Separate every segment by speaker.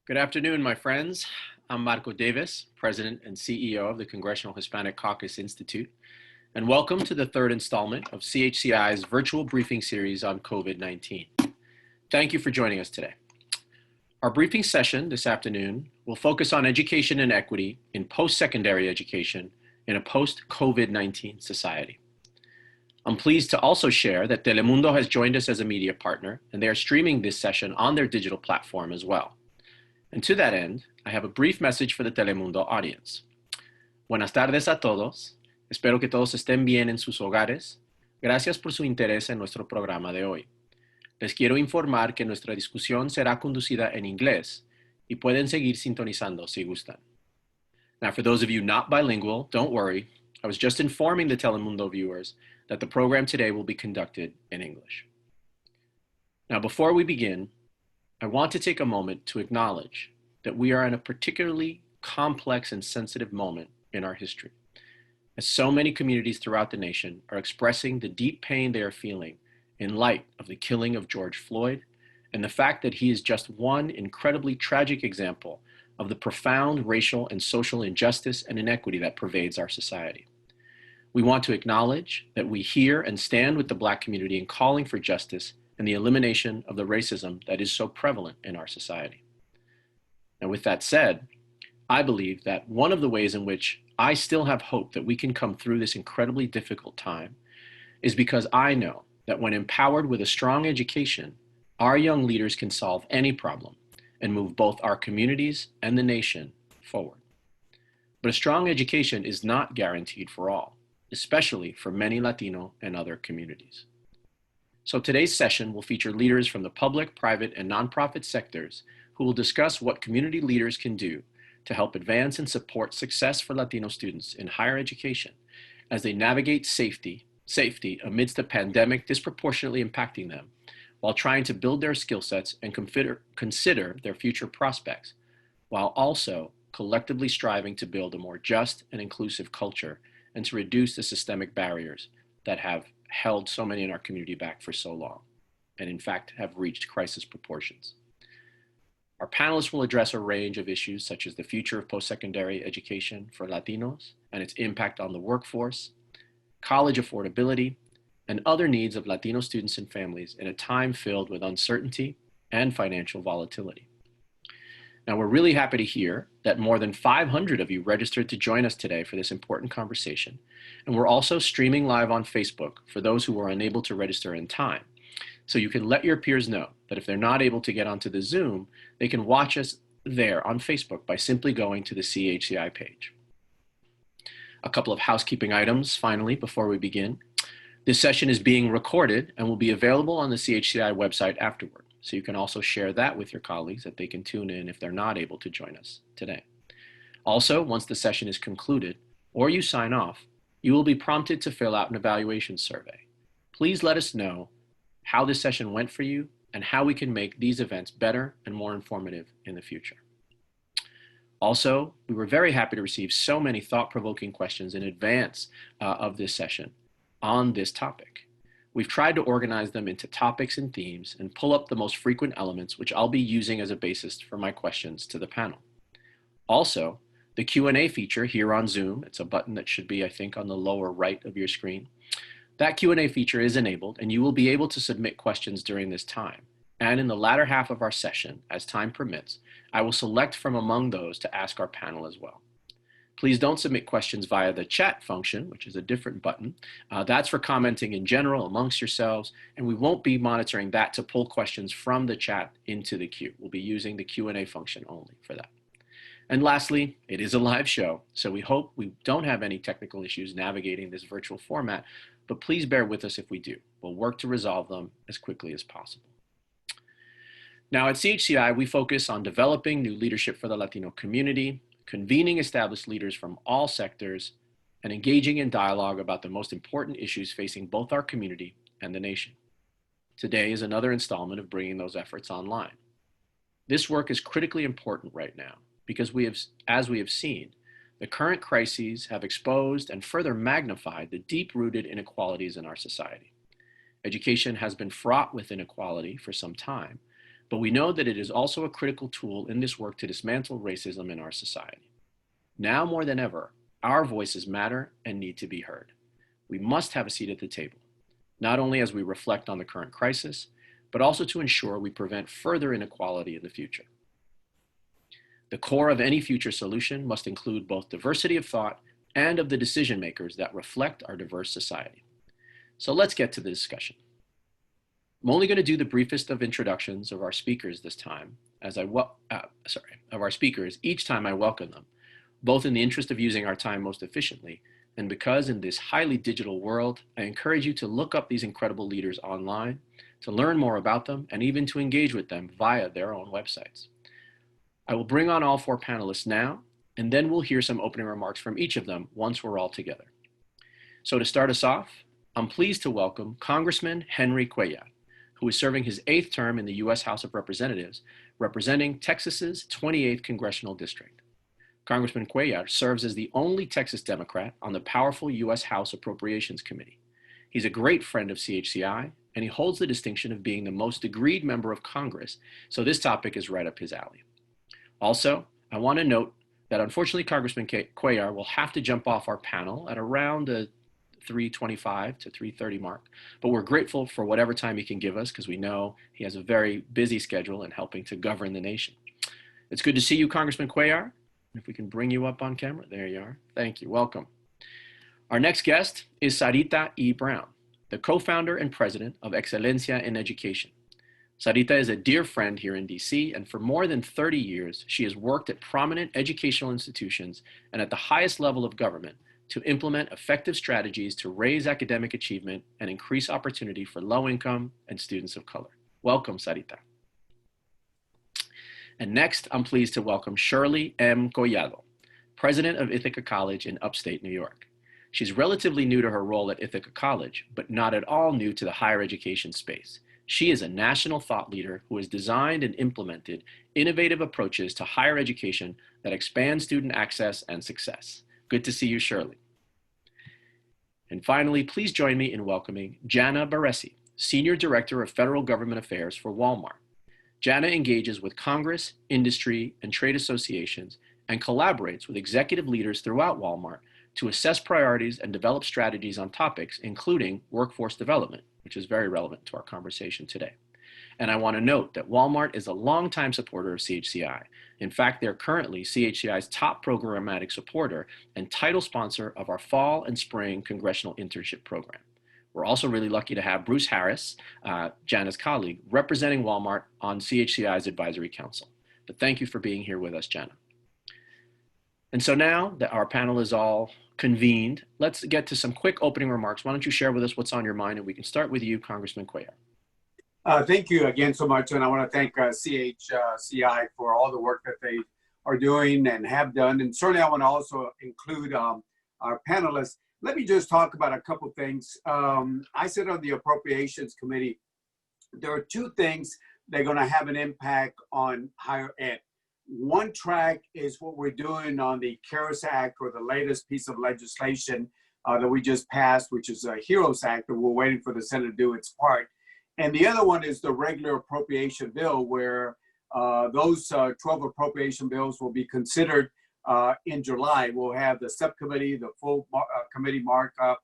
Speaker 1: Good afternoon, my friends. I'm Marco Davis, President and CEO of the Congressional Hispanic Caucus Institute, and welcome to the third installment of CHCI's virtual briefing series on COVID-19. Thank you for joining us today. Our briefing session this afternoon will focus on education and equity in post-secondary education in a post-COVID-19 society. I'm pleased to also share that Telemundo has joined us as a media partner, and they are streaming this session on their digital platform as well. And to that end, I have a brief message for the Telemundo audience. Buenas tardes a todos. Espero que todos estén bien en sus hogares. Gracias por su interés en nuestro programa de hoy. Les quiero informar que nuestra discusión será conducida en inglés y pueden seguir sintonizando si gustan. Now, for those of you not bilingual, don't worry. I was just informing the Telemundo viewers that the program today will be conducted in English. Now, before we begin, I want to take a moment to acknowledge that we are in a particularly complex and sensitive moment in our history, as so many communities throughout the nation are expressing the deep pain they are feeling in light of the killing of George Floyd and the fact that he is just one incredibly tragic example of the profound racial and social injustice and inequity that pervades our society. We want to acknowledge that we hear and stand with the Black community in calling for justice and the elimination of the racism that is so prevalent in our society. Now, with that said, I believe that one of the ways in which I still have hope that we can come through this incredibly difficult time is because I know that when empowered with a strong education, our young leaders can solve any problem and move both our communities and the nation forward. But a strong education is not guaranteed for all, especially for many Latino and other communities. So today's session will feature leaders from the public, private, and nonprofit sectors who will discuss what community leaders can do to help advance and support success for Latino students in higher education as they navigate safety amidst a pandemic disproportionately impacting them, while trying to build their skill sets and consider their future prospects, while also collectively striving to build a more just and inclusive culture and to reduce the systemic barriers that have held so many in our community back for so long, and in fact have reached crisis proportions. Our panelists will address a range of issues such as the future of post-secondary education for Latinos and its impact on the workforce, college affordability, and other needs of Latino students and families in a time filled with uncertainty and financial volatility. Now, we're really happy to hear that more than 500 of you registered to join us today for this important conversation. And we're also streaming live on Facebook for those who are unable to register in time. So you can let your peers know that if they're not able to get onto the Zoom, they can watch us there on Facebook by simply going to the CHCI page. A couple of housekeeping items, finally, before we begin. This session is being recorded and will be available on the CHCI website afterward. So you can also share that with your colleagues that they can tune in if they're not able to join us today. Also, once the session is concluded or you sign off, you will be prompted to fill out an evaluation survey. Please let us know how this session went for you and how we can make these events better and more informative in the future. Also, we were very happy to receive so many thought-provoking questions in advance of this session on this topic. We've tried to organize them into topics and themes and pull up the most frequent elements, which I'll be using as a basis for my questions to the panel. Also, the Q&A feature here on Zoom, it's a button that should be, I think, on the lower right of your screen. That Q&A feature is enabled, and you will be able to submit questions during this time. And in the latter half of our session, as time permits, I will select from among those to ask our panel as well. Please don't submit questions via the chat function, which is a different button. That's for commenting in general amongst yourselves, and we won't be monitoring that to pull questions from the chat into the queue. We'll be using the Q&A function only for that. And lastly, it is a live show, so we hope we don't have any technical issues navigating this virtual format, but please bear with us if we do. We'll work to resolve them as quickly as possible. Now at CHCI, we focus on developing new leadership for the Latino community, convening established leaders from all sectors, and engaging in dialogue about the most important issues facing both our community and the nation. Today is another installment of bringing those efforts online. This work is critically important right now because as we have seen, the current crises have exposed and further magnified the deep-rooted inequalities in our society. Education has been fraught with inequality for some time, but we know that it is also a critical tool in this work to dismantle racism in our society. Now more than ever, our voices matter and need to be heard. We must have a seat at the table, not only as we reflect on the current crisis, but also to ensure we prevent further inequality in the future. The core of any future solution must include both diversity of thought and of the decision makers that reflect our diverse society. So let's get to the discussion. I'm only going to do the briefest of introductions of our speakers this time, each time I welcome them, both in the interest of using our time most efficiently, and because in this highly digital world, I encourage you to look up these incredible leaders online, to learn more about them, and even to engage with them via their own websites. I will bring on all four panelists now, and then we'll hear some opening remarks from each of them once we're all together. So to start us off, I'm pleased to welcome Congressman Henry Cuellar, who is serving his 8th term in the U.S. House of Representatives, representing Texas's 28th Congressional District. Congressman Cuellar serves as the only Texas Democrat on the powerful U.S. House Appropriations Committee. He's a great friend of CHCI, and he holds the distinction of being the most degreed member of Congress, so this topic is right up his alley. Also, I want to note that unfortunately Congressman Cuellar will have to jump off our panel at around the 3:25 to 3:30 mark, but we're grateful for whatever time he can give us because we know he has a very busy schedule in helping to govern the nation. It's good to see you, Congressman Cuellar. If we can bring you up on camera, there you are. Thank you, welcome. Our next guest is Satti Brown, the co-founder and president of Excelencia in Education. Satti is a dear friend here in DC, and for more than 30 years, she has worked at prominent educational institutions and at the highest level of government to implement effective strategies to raise academic achievement and increase opportunity for low-income and students of color. Welcome, Satti. And next, I'm pleased to welcome Shirley M. Collado, president of Ithaca College in upstate New York. She's relatively new to her role at Ithaca College, but not at all new to the higher education space. She is a national thought leader who has designed and implemented innovative approaches to higher education that expand student access and success. Good to see you, Shirley. And finally, please join me in welcoming Jana Baresi, Senior Director of Federal Government Affairs for Walmart. Jana engages with Congress, industry, and trade associations and collaborates with executive leaders throughout Walmart to assess priorities and develop strategies on topics including workforce development, which is very relevant to our conversation today. And I want to note that Walmart is a longtime supporter of CHCI. In fact, they're currently CHCI's top programmatic supporter and title sponsor of our fall and spring congressional internship program. We're also really lucky to have Bruce Harris, Jana's colleague, representing Walmart on CHCI's advisory council. But thank you for being here with us, Jana. And so now that our panel is all convened, let's get to some quick opening remarks. Why don't you share with us what's on your mind, and we can start with you, Congressman Cuellar.
Speaker 2: Thank you again so much, and I want to thank CHCI for all the work that they are doing and have done. And certainly I want to also include our panelists. Let me just talk about a couple things. I sit on the Appropriations Committee. There are two things that are going to have an impact on higher ed. One track is what we're doing on the CARES Act, or the latest piece of legislation that we just passed, which is a HEROES Act, and we're waiting for the Senate to do its part. And the other one is the regular appropriation bill, where those 12 appropriation bills will be considered in July. We'll have the subcommittee, the full committee markup,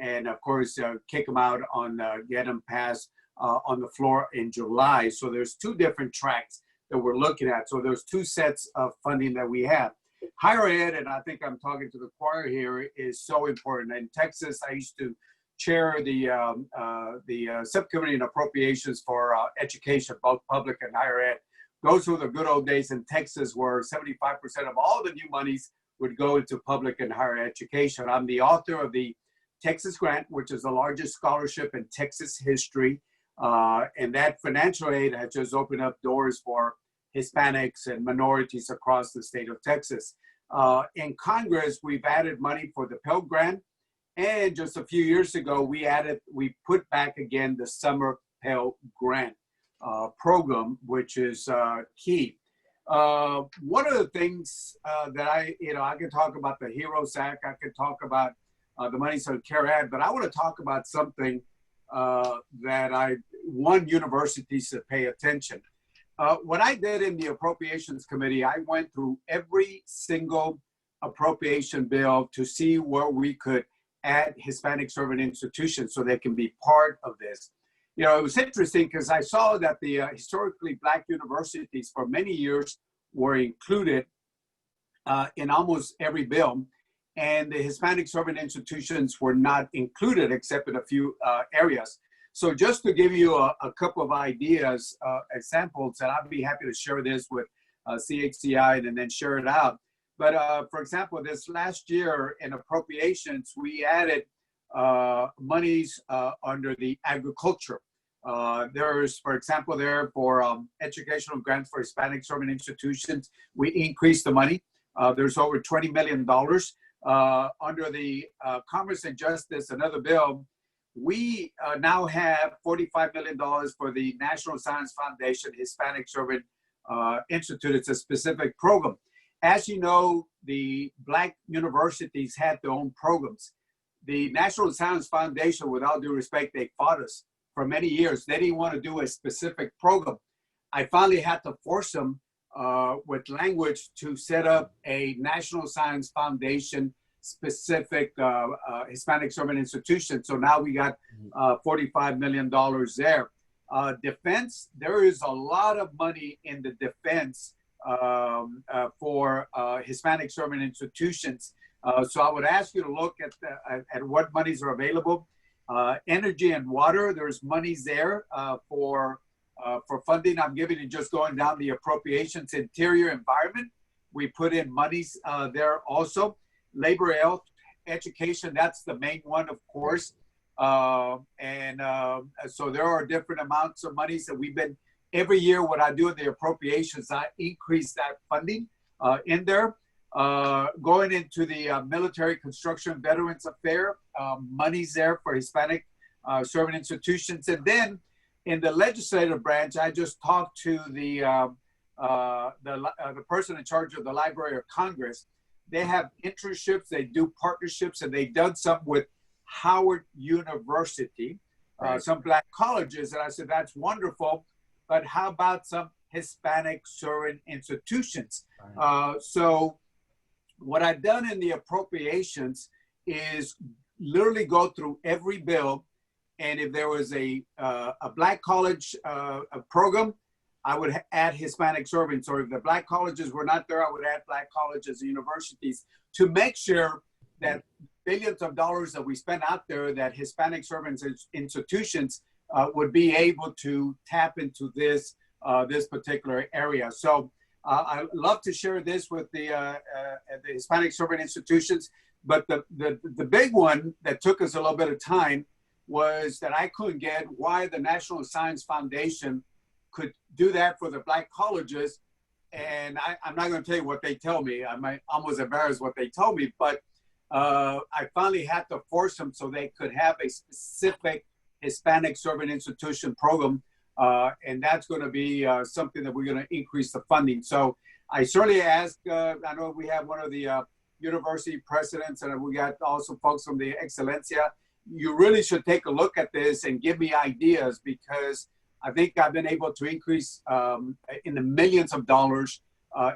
Speaker 2: and of course, kick them out on, get them passed on the floor in July. So there's two different tracks that we're looking at. So there's two sets of funding that we have. Higher ed, and I think I'm talking to the choir here, is so important. In Texas, I used to chair the subcommittee on appropriations for education, both public and higher ed. Those were the good old days in Texas, where 75% of all the new monies would go into public and higher education. I'm the author of the Texas Grant, which is the largest scholarship in Texas history. And that financial aid has just opened up doors for Hispanics and minorities across the state of Texas. In Congress, we've added money for the Pell Grant. And just a few years ago, we put back again the Summer Pell Grant program, which is key. One of the things that I can talk about the HEROES Act, I could talk about the money on CARE Act, but I want to talk about something that I want universities to pay attention. What I did in the Appropriations Committee, I went through every single appropriation bill to see where we could add Hispanic servant institutions so they can be part of this. You know, it was interesting because I saw that the historically Black universities for many years were included in almost every bill, and the Hispanic servant institutions were not included except in a few areas. So just to give you a couple of ideas, examples, and I'd be happy to share this with CHCI and then share it out. But for example, this last year in appropriations, we added monies under the agriculture. There's, for example, there for educational grants for Hispanic servant institutions, we increased the money. There's over $20 million. Under the Commerce and Justice, another bill, we now have $45 million for the National Science Foundation Hispanic Servant Institute. It's a specific program. As you know, the Black universities had their own programs. The National Science Foundation, with all due respect, they fought us for many years. They didn't want to do a specific program. I finally had to force them with language to set up a National Science Foundation specific Hispanic servant institution. So now we got $45 million there. Defense, there is a lot of money in the defense for Hispanic servant institutions. So I would ask you to look at what monies are available. Energy and water, there's monies there for funding. I'm giving you just going down the appropriations. Interior environment, we put in monies there also. Labor, health, education, that's the main one, of course. So there are different amounts of monies that we've been, every year what I do in the appropriations, I increase that funding in there. Going into the military construction veterans affair, monies there for Hispanic servant institutions. And then in the legislative branch, I just talked to the person in charge of the Library of Congress. They have internships, they do partnerships, and they've done some with Howard University, some Black colleges. And I said, that's wonderful, but how about some Hispanic servant institutions? So what I've done in the appropriations is literally go through every bill, and if there was a Black college program, I would add Hispanic servants, or if the Black colleges were not there, I would add Black colleges and universities to make sure that billions of dollars that we spend out there, that Hispanic servants institutions would be able to tap into this particular area. So I love to share this with the Hispanic servant institutions, but the big one that took us a little bit of time was that I couldn't get why the National Science Foundation could do that for the Black colleges. And I'm not going to tell you what they tell me. I might almost embarrass what they told me, but I finally had to force them so they could have a specific Hispanic servant institution program. And that's going to be something that we're going to increase the funding. So I certainly ask, I know we have one of the university presidents, and we got also folks from the Excelencia. You really should take a look at this and give me ideas, because I think I've been able to increase in the millions of dollars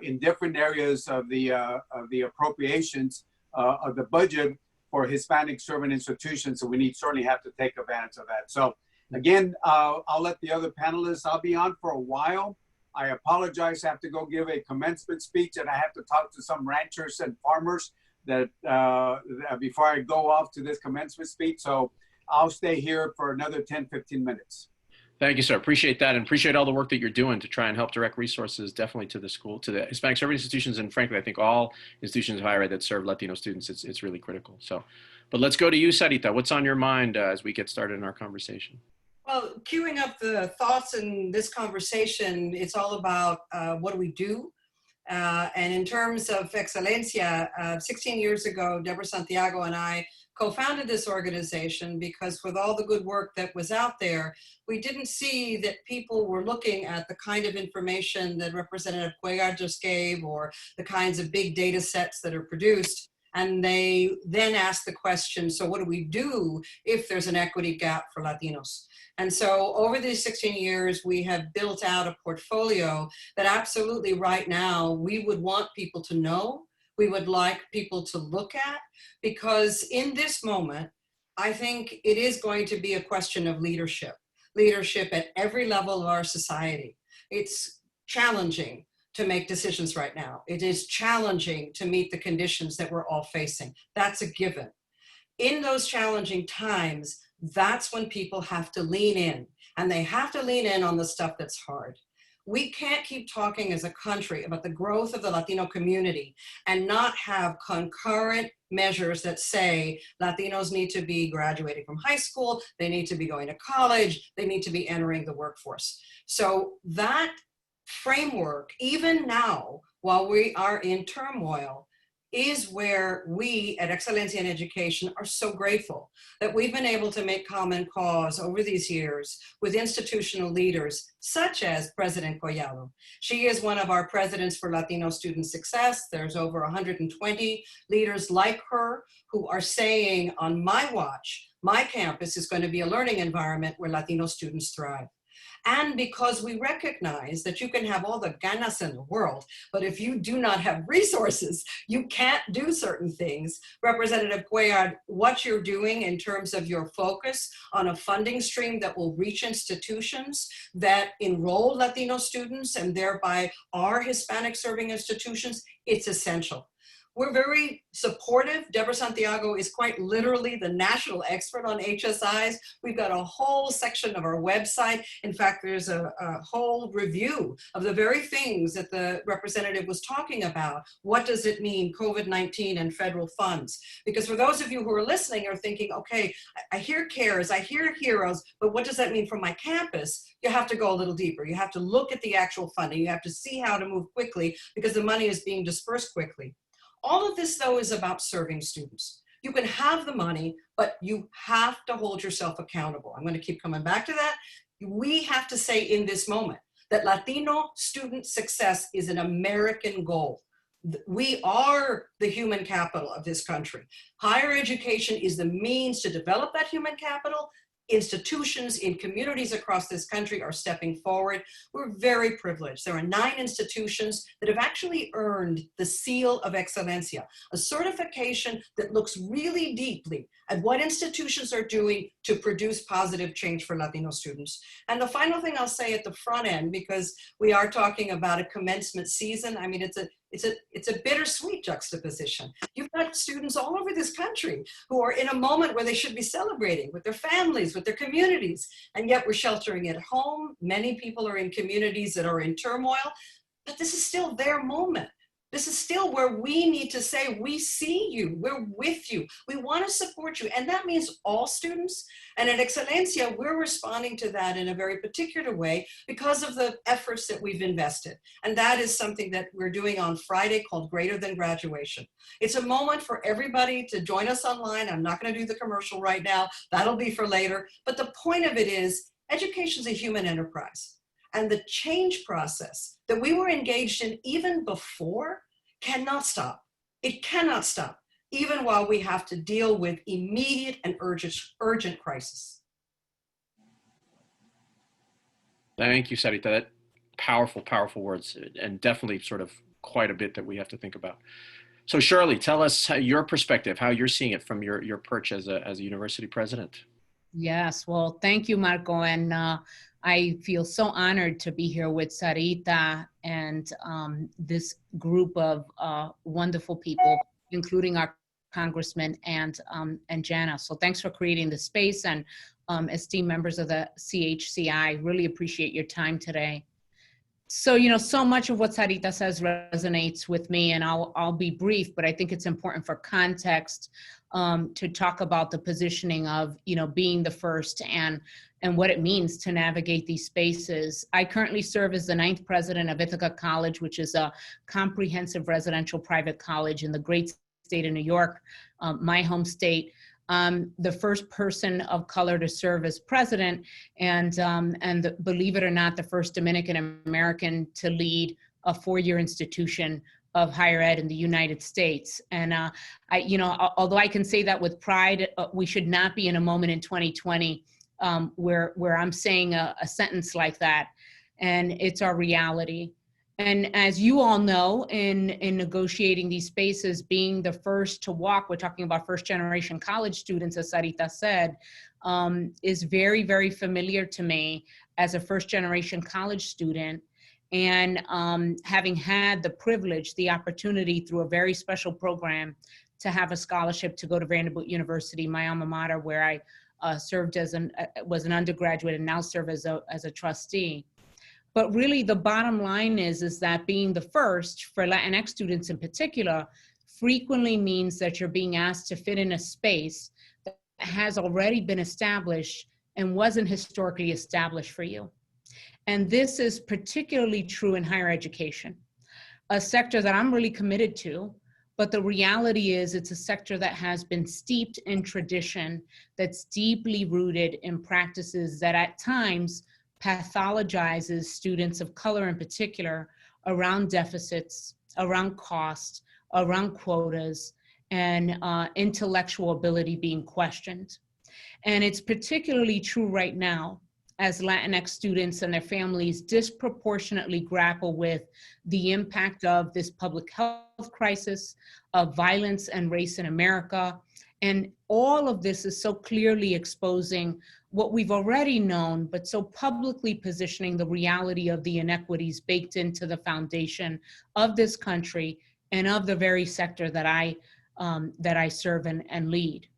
Speaker 2: in different areas of the appropriations of the budget for Hispanic servant institutions. So we certainly have to take advantage of that. So again, I'll let the other panelists, I'll be on for a while. I apologize, I have to go give a commencement speech, and I have to talk to some ranchers and farmers that before I go off to this commencement speech. So I'll stay here for another 10, 15 minutes.
Speaker 1: Thank you, sir. Appreciate that, and appreciate all the work that you're doing to try and help direct resources definitely to the school, to the Hispanic serving institutions, and frankly, I think all institutions of higher ed that serve Latino students, it's really critical. So, but let's go to you, Sarita. What's on your mind as we get started in our conversation?
Speaker 3: Well, queuing up the thoughts in this conversation, it's all about what do we do? And in terms of Excelencia, 16 years ago, Deborah Santiago and I co-founded this organization because with all the good work that was out there, we didn't see that people were looking at the kind of information that Representative Cuellar just gave, or the kinds of big data sets that are produced. And they then ask the question, so what do we do if there's an equity gap for Latinos? And so over these 16 years, we have built out a portfolio that absolutely right now we would want people to know, we would like people to look at, because in this moment, I think it is going to be a question of leadership at every level of our society. It's challenging to make decisions right now. It is challenging to meet the conditions that we're all facing. That's a given. In those challenging times, that's when people have to lean in, and they have to lean in on the stuff that's hard. We can't keep talking as a country about the growth of the Latino community and not have concurrent measures that say Latinos need to be graduating from high school, they need to be going to college, they need to be entering the workforce. So that framework, even now, while we are in turmoil, is where we at Excelencia in Education are so grateful that we've been able to make common cause over these years with institutional leaders such as President Cuellar. She is one of our presidents for Latino student success. There's over 120 leaders like her who are saying, on my watch, my campus is going to be a learning environment where Latino students thrive. And because we recognize that you can have all the ganas in the world, but if you do not have resources, you can't do certain things. Representative Cuellar, what you're doing in terms of your focus on a funding stream that will reach institutions that enroll Latino students and thereby are Hispanic serving institutions, it's essential. We're very supportive. Deborah Santiago is quite literally the national expert on HSIs. We've got a whole section of our website. In fact, there's a whole review of the very things that the representative was talking about. What does it mean, COVID-19 and federal funds? Because for those of you who are listening are thinking, okay, I hear CARES, I hear HEROES, but what does that mean for my campus? You have to go a little deeper. You have to look at the actual funding. You have to see how to move quickly because the money is being dispersed quickly. All of this, though, is about serving students. You can have the money, but you have to hold yourself accountable. I'm going to keep coming back to that. We have to say in this moment that Latino student success is an American goal. We are the human capital of this country. Higher education is the means to develop that human capital. Institutions in communities across this country are stepping forward. We're very privileged. There are 9 institutions that have actually earned the seal of Excelencia, a certification that looks really deeply at what institutions are doing to produce positive change for Latino students. And the final thing I'll say at the front end, because we are talking about a commencement season, I mean, it's a bittersweet juxtaposition. You've got students all over this country who are in a moment where they should be celebrating with their families, with their communities, and yet we're sheltering at home. Many people are in communities that are in turmoil, but this is still their moment. This is still where we need to say, we see you, we're with you, we want to support you. And that means all students. And at Excelencia, we're responding to that in a very particular way because of the efforts that we've invested. And that is something that we're doing on Friday called Greater Than Graduation. It's a moment for everybody to join us online. I'm not going to do the commercial right now. That'll be for later. But the point of it is, education is a human enterprise. And the change process that we were engaged in even before cannot stop. It cannot stop, even while we have to deal with immediate and urgent crisis.
Speaker 1: Thank you, Sarita. That powerful, powerful words, and definitely sort of quite a bit that we have to think about. So Shirley, tell us your perspective, how you're seeing it from your perch as a university president.
Speaker 4: Yes, well, thank you, Marco. And I feel so honored to be here with Sarita and this group of wonderful people, including our congressman and Jana. So thanks for creating the space, and esteemed members of the CHCI, really appreciate your time today. So, you know, so much of what Sarita says resonates with me, and I'll be brief, but I think it's important for context to talk about the positioning of, you know, being the first and what it means to navigate these spaces. I currently serve as the 9th president of Ithaca College, which is a comprehensive residential private college in the great state of New York, my home state. The first person of color to serve as president, and believe it or not, the first Dominican American to lead a 4-year institution of higher ed in the United States. And although I can say that with pride, we should not be in a moment in 2020 where I'm saying a sentence like that, and it's our reality. And as you all know, in negotiating these spaces, being the first to walk, we're talking about first generation college students, as Sarita said, is very, very familiar to me as a first generation college student. And having had the privilege, the opportunity through a very special program to have a scholarship to go to Vanderbilt University, my alma mater, where I served as was an undergraduate and now serve as a trustee. But really the bottom line is that being the first for Latinx students in particular frequently means that you're being asked to fit in a space that has already been established and wasn't historically established for you. And this is particularly true in higher education, a sector that I'm really committed to, but the reality is it's a sector that has been steeped in tradition, that's deeply rooted in practices that at times pathologizes students of color in particular around deficits, around cost, around quotas, and intellectual ability being questioned. And it's particularly true right now as Latinx students and their families disproportionately grapple with the impact of this public health crisis, of violence and race in America. And all of this is so clearly exposing what we've already known, but so publicly positioning the reality of the inequities baked into the foundation of this country and of the very sector that I serve and lead.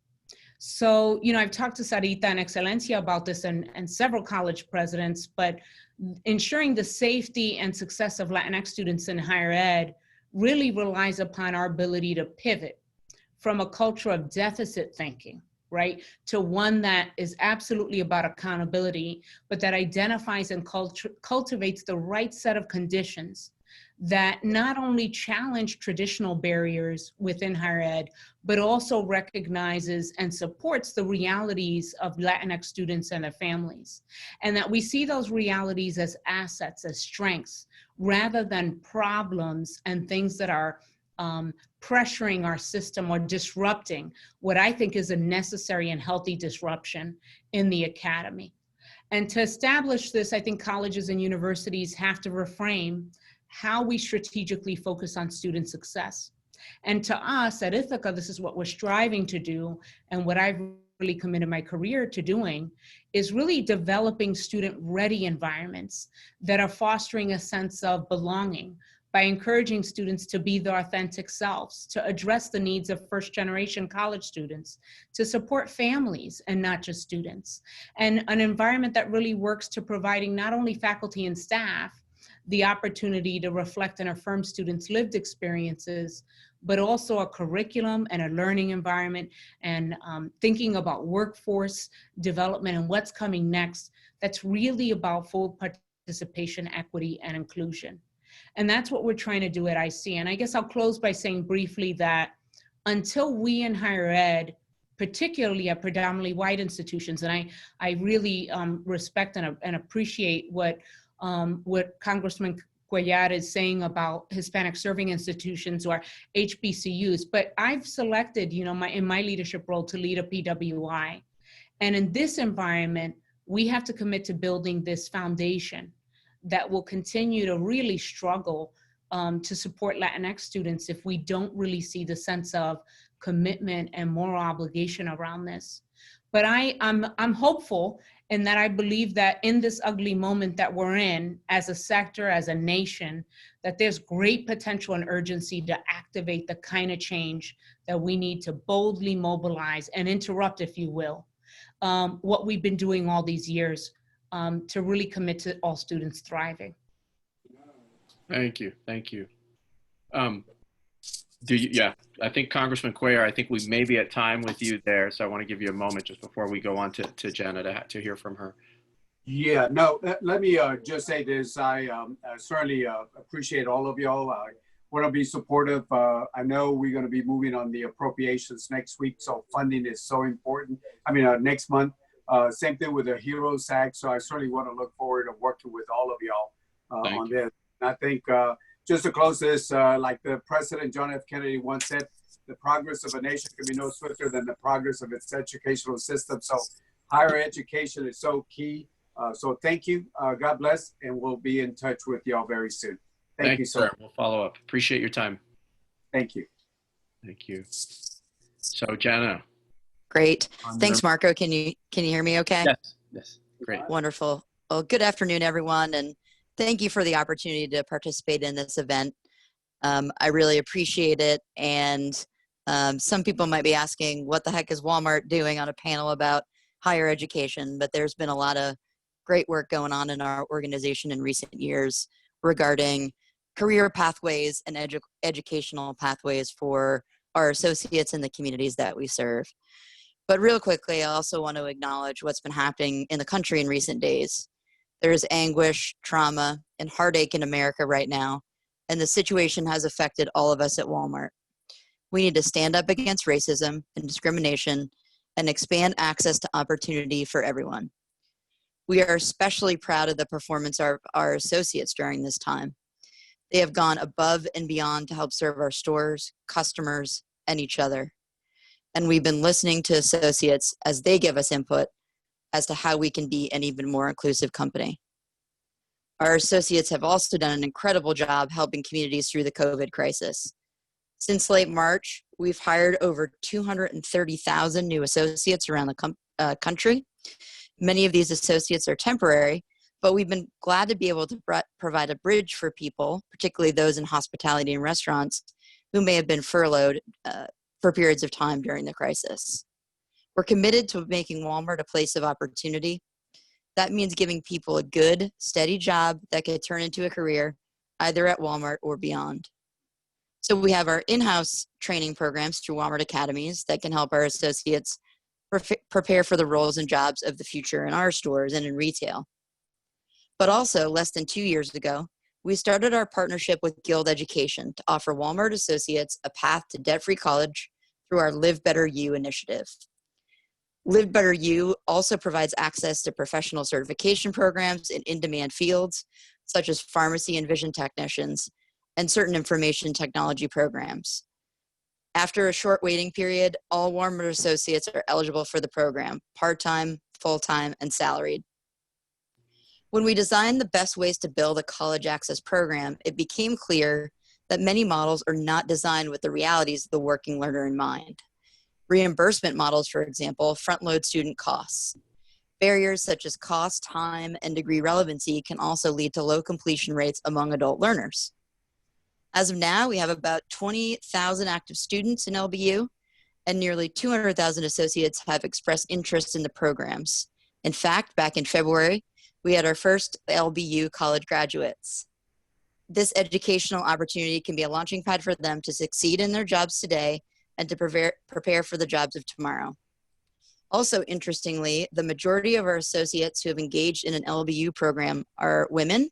Speaker 4: So, I've talked to Sarita and Excelencia about this and several college presidents, but ensuring the safety and success of Latinx students in higher ed really relies upon our ability to pivot from a culture of deficit thinking, right, to one that is absolutely about accountability, but that identifies and cultivates the right set of conditions that not only challenge traditional barriers within higher ed, but also recognizes and supports the realities of Latinx students and their families. And that we see those realities as assets, as strengths, rather than problems and things that are pressuring our system or disrupting what I think is a necessary and healthy disruption in the academy. And to establish this, I think colleges and universities have to reframe how we strategically focus on student success. And to us at Ithaca, this is what we're striving to do, and what I've really committed my career to doing is really developing student-ready environments that are fostering a sense of belonging by encouraging students to be their authentic selves, to address the needs of first-generation college students, to support families and not just students, and an environment that really works to providing not only faculty and staff the opportunity to reflect and affirm students' lived experiences, but also a curriculum and a learning environment and thinking about workforce development and what's coming next that's really about full participation, equity, and inclusion. And that's what we're trying to do at IC. And I guess I'll close by saying briefly that until we in higher ed, particularly at predominantly white institutions, and I really respect and appreciate what Congressman Cuellar is saying about Hispanic serving institutions or HBCUs, but I've selected, in my leadership role to lead a PWI. And in this environment, we have to commit to building this foundation that will continue to really struggle to support Latinx students if we don't really see the sense of commitment and moral obligation around this. But I'm hopeful in that I believe that in this ugly moment that we're in as a sector, as a nation, that there's great potential and urgency to activate the kind of change that we need to boldly mobilize and interrupt, if you will, what we've been doing all these years to really commit to all students thriving.
Speaker 1: Thank you. Yeah, I think Congressman Cuellar, I think we may be at time with you there, so I want to give you a moment just before we go on to Jana to hear from her.
Speaker 2: Yeah, no, let me just say this. I certainly appreciate all of y'all. I want to be supportive. I know we're going to be moving on the appropriations next week, so funding is so important. I mean, next month. Same thing with the HEROES Act, so I certainly want to look forward to working with all of y'all on this. And I think just to close this, like the President John F. Kennedy once said, the progress of a nation can be no swifter than the progress of its educational system. So higher education is so key. So thank you. God bless. And we'll be in touch with y'all very soon. Thank you, sir.
Speaker 1: We'll follow up. Appreciate your time.
Speaker 2: Thank you.
Speaker 1: Thank you. So Jana.
Speaker 5: Great. Thanks, Marco. Can you hear me okay?
Speaker 1: Yes. Yes. Great.
Speaker 5: Wonderful. Well, good afternoon, everyone. And thank you for the opportunity to participate in this event. I really appreciate it. And some people might be asking, what the heck is Walmart doing on a panel about higher education? But there's been a lot of great work going on in our organization in recent years regarding career pathways and educational pathways for our associates in the communities that we serve. But real quickly, I also want to acknowledge what's been happening in the country in recent days. There is anguish, trauma, and heartache in America right now, and the situation has affected all of us at Walmart. We need to stand up against racism and discrimination and expand access to opportunity for everyone. We are especially proud of the performance of our associates during this time. They have gone above and beyond to help serve our stores, customers, and each other. And we've been listening to associates as they give us input as to how we can be an even more inclusive company. Our associates have also done an incredible job helping communities through the COVID crisis. Since late March, we've hired over 230,000 new associates around the country. Many of these associates are temporary, but we've been glad to be able to provide a bridge for people, particularly those in hospitality and restaurants, who may have been furloughed for periods of time during the crisis. We're committed to making Walmart a place of opportunity. That means giving people a good, steady job that could turn into a career, either at Walmart or beyond. So we have our in-house training programs through Walmart Academies that can help our associates prepare for the roles and jobs of the future in our stores and in retail. But also, less than 2 years ago, we started our partnership with Guild Education to offer Walmart associates a path to debt-free college through our Live Better You initiative. Live Better You also provides access to professional certification programs in in-demand fields, such as pharmacy and vision technicians, and certain information technology programs. After a short waiting period, all Walmart associates are eligible for the program, part-time, full-time, and salaried. When we designed the best ways to build a college access program, it became clear that many models are not designed with the realities of the working learner in mind. Reimbursement models, for example, front-load student costs. Barriers such as cost, time, and degree relevancy can also lead to low completion rates among adult learners. As of now, we have about 20,000 active students in LBU, and nearly 200,000 associates have expressed interest in the programs. In fact, back in February, we had our first LBU college graduates. This educational opportunity can be a launching pad for them to succeed in their jobs today and to prepare for the jobs of tomorrow. Also, interestingly, the majority of our associates who have engaged in an LBU program are women.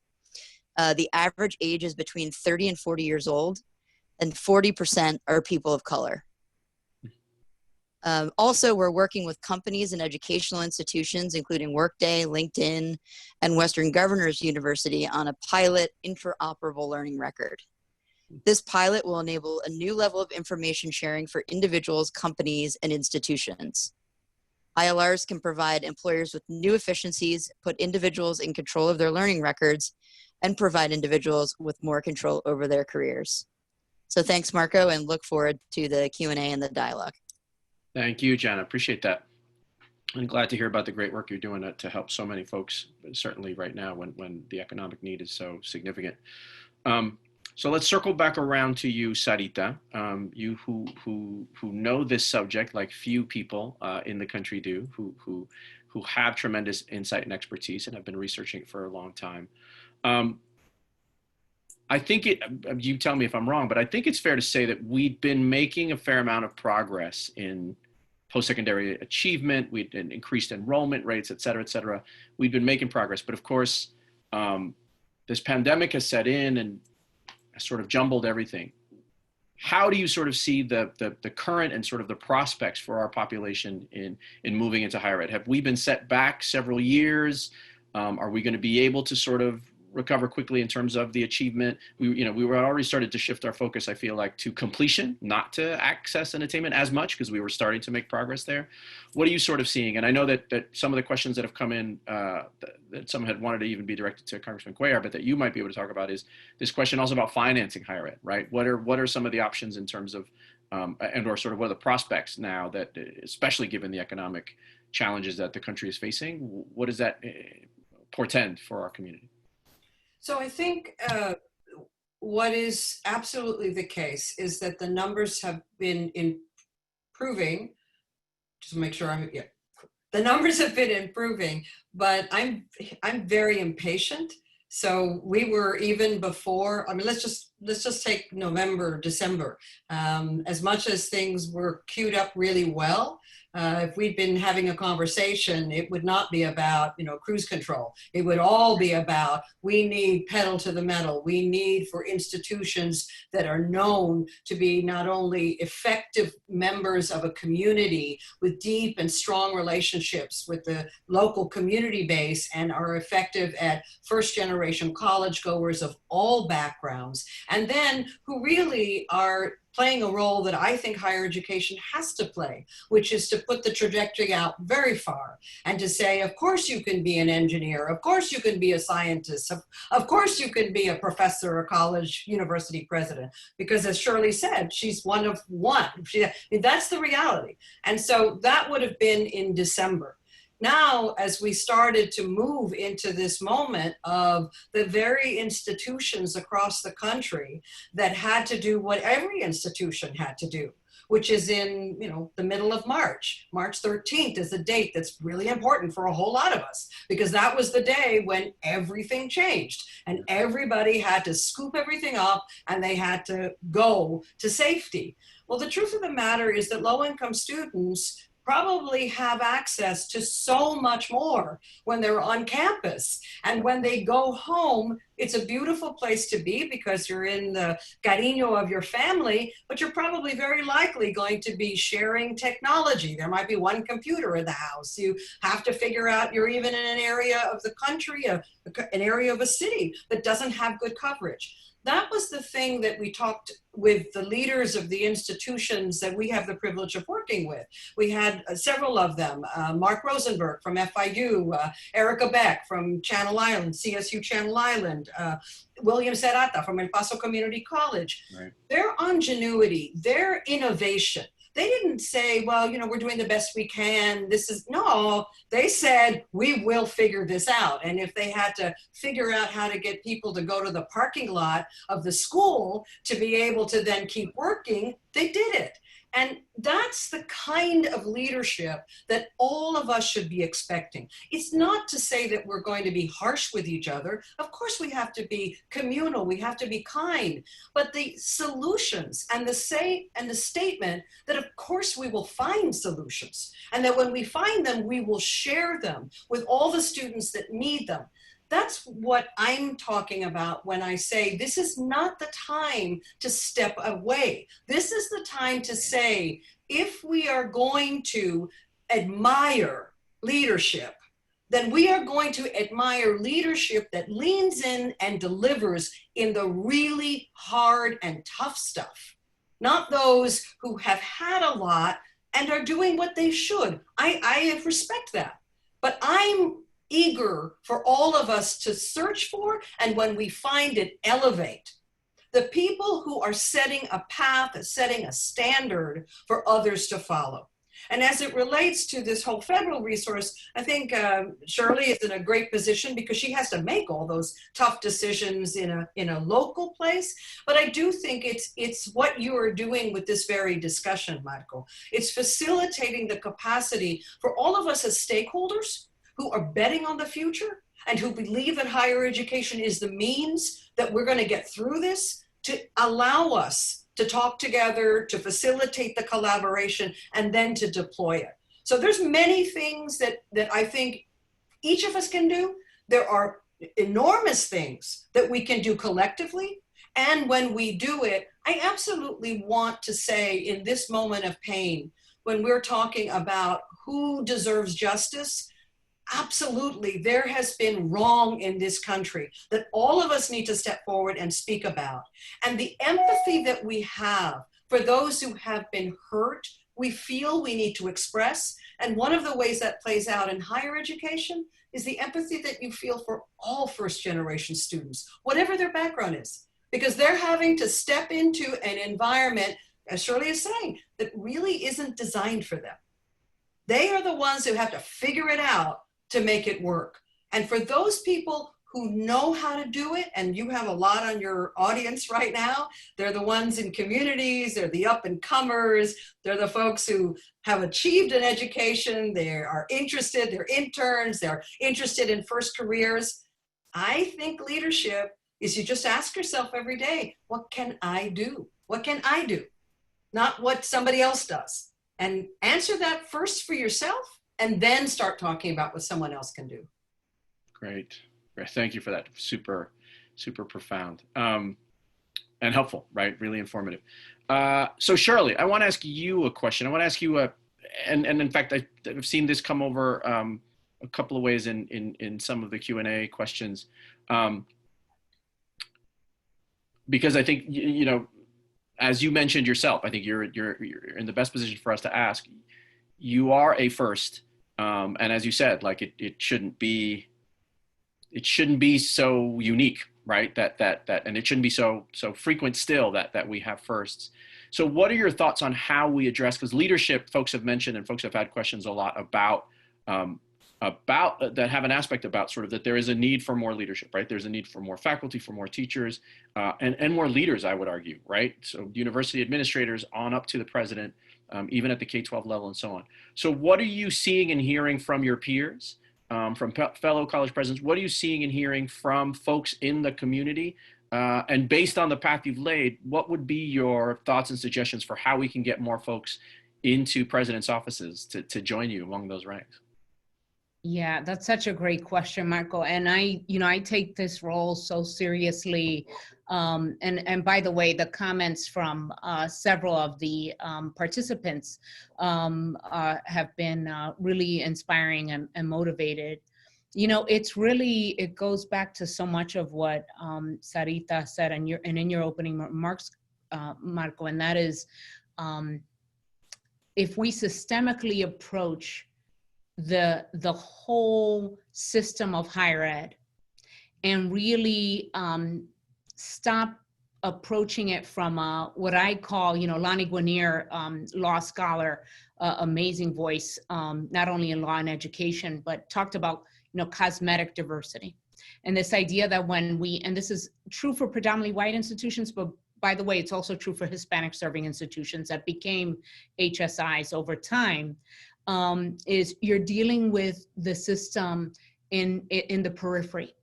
Speaker 5: The average age is between 30 and 40 years old, and 40% are people of color. Also, we're working with companies and educational institutions, including Workday, LinkedIn, and Western Governors University on a pilot interoperable learning record. This pilot will enable a new level of information sharing for individuals, companies, and institutions. ILRs can provide employers with new efficiencies, put individuals in control of their learning records, and provide individuals with more control over their careers. So thanks, Marco, and look forward to the Q&A and the dialogue.
Speaker 1: Thank you, Jana. Appreciate that. I'm glad to hear about the great work you're doing to help so many folks, certainly right now when the economic need is so significant. So let's circle back around to you, Sarita. You who know this subject like few people in the country do, who have tremendous insight and expertise and have been researching it for a long time. I think you tell me if I'm wrong, but I think it's fair to say that we've been making a fair amount of progress in post-secondary achievement. We've increased enrollment rates, et cetera, et cetera. We've been making progress, but of course, this pandemic has set in and sort of jumbled everything. How do you sort of see the current and sort of the prospects for our population in moving into higher ed? Have we been set back several years? Are we going to be able to sort of recover quickly in terms of the achievement. We were already started to shift our focus, I feel like, to completion, not to access and attainment as much, because we were starting to make progress there. What are you sort of seeing? And I know that some of the questions that have come in, that some had wanted to even be directed to Congressman Cuellar, but that you might be able to talk about is this question also about financing higher ed, right? What are some of the options in terms of, and or sort of what are the prospects now that, especially given the economic challenges that the country is facing, what does that portend for our community?
Speaker 3: So I think what is absolutely the case is that the numbers have been improving. Just to make sure the numbers have been improving, but I'm very impatient. So we were, even before, I mean, let's just take November, December. As much as things were queued up really well, if we'd been having a conversation, it would not be about, cruise control. It would all be about, we need pedal to the metal. We need for institutions that are known to be not only effective members of a community with deep and strong relationships with the local community base and are effective at first generation college goers of all backgrounds, and then who really are playing a role that I think higher education has to play, which is to put the trajectory out very far and to say, of course you can be an engineer, of course you can be a scientist, of course you can be a professor or college university president, because as Shirley said, she's one of one. That's the reality. And so that would have been in December. Now, as we started to move into this moment of the very institutions across the country that had to do what every institution had to do, which is in the middle of March. March 13th is a date that's really important for a whole lot of us, because that was the day when everything changed and everybody had to scoop everything up and they had to go to safety. Well, the truth of the matter is that low-income students probably have access to so much more when they're on campus. And when they go home, it's a beautiful place to be because you're in the cariño of your family, but you're probably very likely going to be sharing technology. There might be one computer in the house. You have to figure out, you're even in an area of the country, an area of a city that doesn't have good coverage. That was the thing that we talked with the leaders of the institutions that we have the privilege of working with. We had several of them, Mark Rosenberg from FIU, Erica Beck from Channel Island, CSU Channel Island, William Serrata from El Paso Community College. Right. Their ingenuity, their innovation, they didn't say, well, we're doing the best we can. No, they said, we will figure this out. And if they had to figure out how to get people to go to the parking lot of the school to be able to then keep working, they did it. And that's the kind of leadership that all of us should be expecting. It's not to say that we're going to be harsh with each other. Of course, we have to be communal. We have to be kind. But the solutions and the statement that, of course, we will find solutions, and that when we find them, we will share them with all the students that need them. That's what I'm talking about when I say this is not the time to step away. This is the time to say, if we are going to admire leadership, then we are going to admire leadership that leans in and delivers in the really hard and tough stuff, not those who have had a lot and are doing what they should. I respect that, but I'm eager for all of us to search for, and when we find it, elevate the people who are setting a path, setting a standard for others to follow. And as it relates to this whole federal resource, I think Shirley is in a great position because she has to make all those tough decisions in a local place. But I do think it's what you are doing with this very discussion, Marco. It's facilitating the capacity for all of us as stakeholders who are betting on the future and who believe that higher education is the means that we're going to get through this, to allow us to talk together, to facilitate the collaboration, and then to deploy it. So there's many things that I think each of us can do. There are enormous things that we can do collectively. And when we do it, I absolutely want to say, in this moment of pain, when we're talking about who deserves justice, absolutely, there has been wrong in this country that all of us need to step forward and speak about. And the empathy that we have for those who have been hurt, we feel we need to express. And one of the ways that plays out in higher education is the empathy that you feel for all first-generation students, whatever their background is, because they're having to step into an environment, as Shirley is saying, that really isn't designed for them. They are the ones who have to figure it out to make it work. And for those people who know how to do it, and you have a lot on your audience right now, they're the ones in communities, they're the up and comers, they're the folks who have achieved an education, they are interested, they're interns, they're interested in first careers. I think leadership is you just ask yourself every day, what can I do? What can I do? Not what somebody else does. And answer that first for yourself, and then start talking about what someone else can do.
Speaker 1: Great. Thank you for that. Super, super profound and helpful, right? Really informative. So Shirley, I want to ask you a question. I want to ask you and in fact, I've seen this come over a couple of ways in some of the Q&A questions. Because I think, you know, as you mentioned yourself, I think you're in the best position for us to ask. You are a first, and as you said, like it shouldn't be so unique, right? That and it shouldn't be so frequent still that we have firsts. So what are your thoughts on how we address, because leadership, folks have mentioned and folks have had questions a lot about that have an aspect about sort of that there is a need for more leadership, right? There's a need for more faculty, for more teachers, and more leaders, I would argue, right? So university administrators on up to the president, even at the K-12 level and so on. So what are you seeing and hearing from your peers, from fellow college presidents? What are you seeing and hearing from folks in the community? And based on the path you've laid, what would be your thoughts and suggestions for how we can get more folks into presidents' offices to join you among those ranks?
Speaker 4: Yeah, that's such a great question, Marco. And I take this role so seriously. And by the way, the comments from several of the participants have been really inspiring and motivated. You know, it goes back to so much of what Sarita said and in your opening remarks, Marco, and that is, if we systemically approach the whole system of higher ed and really stop approaching it from what I call, you know, Lonnie Guinier, law scholar, amazing voice, not only in law and education, but talked about, you know, cosmetic diversity. And this idea that and this is true for predominantly white institutions, but by the way, it's also true for Hispanic serving institutions that became HSIs over time, is you're dealing with the system in the periphery,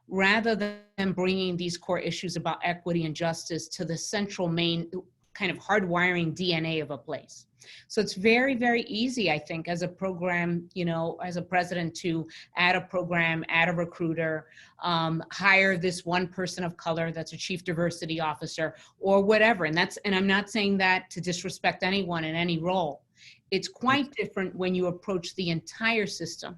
Speaker 4: rather than bringing these core issues about equity and justice to the central main kind of hardwiring DNA of a place. So it's very, very easy, I think, as a program, you know, as a president, to add a program, add a recruiter, hire this one person of color that's a chief diversity officer or whatever. And I'm not saying that to disrespect anyone in any role. It's quite different when you approach the entire system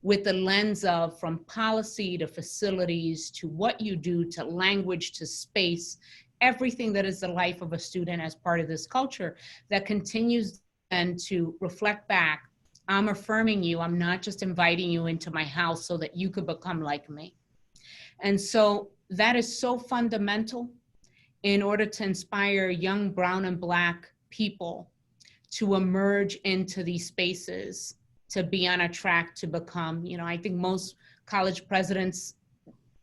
Speaker 4: with the lens of from policy to facilities to what you do to language to space, everything that is the life of a student as part of this culture that continues then to reflect back. I'm affirming you. I'm not just inviting you into my house so that you could become like me. And so that is so fundamental in order to inspire young brown and Black people to emerge into these spaces, to be on a track to become, you know, I think most college presidents,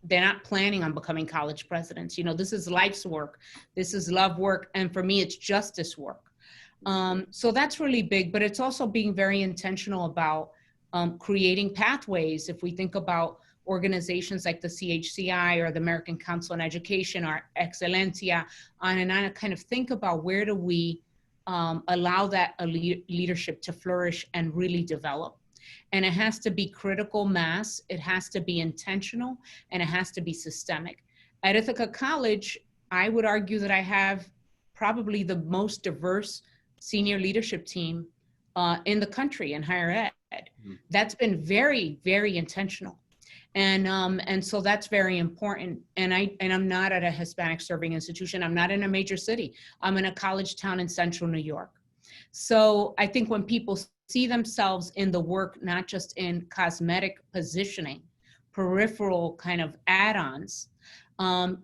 Speaker 4: they're not planning on becoming college presidents. You know, this is life's work. This is love work. And for me, it's justice work. So that's really big, but it's also being very intentional about creating pathways. If we think about organizations like the CHCI or the American Council on Education or Excelencia, on and on, kind of think about where do we allow that leadership to flourish and really develop. And it has to be critical mass, it has to be intentional, and it has to be systemic. At Ithaca College, I would argue that I have probably the most diverse senior leadership team in the country in higher ed. That's been very, very intentional. And so that's very important. And I'm not at a Hispanic serving institution. I'm not in a major city. I'm in a college town in central New York. So I think when people see themselves in the work, not just in cosmetic positioning, peripheral kind of add-ons,